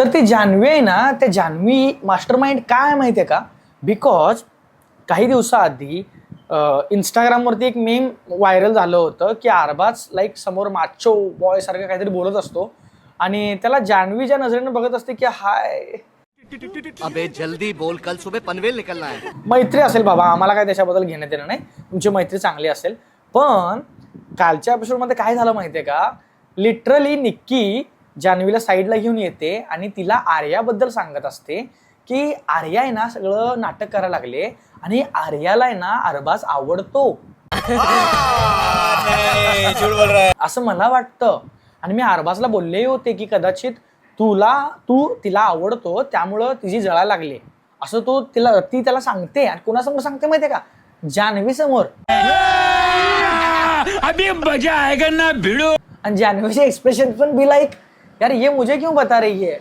तर ती जान्हवी आहे ना, त्या जान्हवी मास्टर माइंड काय आहे माहिती आहे का? बिकॉज काही दिवसाआधी इंस्टाग्रामवरती एक मेम व्हायरल झालं होतं की अरबाज लाईक समोर माचो बॉय सारखं काहीतरी बोलत असतो आणि त्याला जान्हवी ज्या नजरेनं बघत असते की हाय अबे जल्दी बोल, कल सुबह पनवेल निकलना है. मैत्री असेल बाबा, आम्हाला काय त्याच्याबद्दल घेण्यात येणं नाही, तुमची मैत्री चांगली असेल. पण कालच्या एपिसोडमध्ये काय झालं माहितीये का? लिटरली निक्की जान्हवीला साईडला घेऊन येते आणि तिला आर्याबद्दल सांगत असते की आर्या आहे ना सगळं नाटक करायला लागले आणि आर्याला आहे ना अरबाज आवडतो असं मला वाटतं. आणि मी अरबाजला बोलले होते की कदाचित तू तिला आवडतो त्यामुळं तिची जळायला लागली असं ती त्याला सांगते. आणि कोणासमोर सांगते माहितीये का? जान्हवी समोर. अभी मजा आएगा ना भिड़ो. आणि जान्हवीचे एक्सप्रेशन पण बी लाईक यार ये मुझे क्यों बता रही है.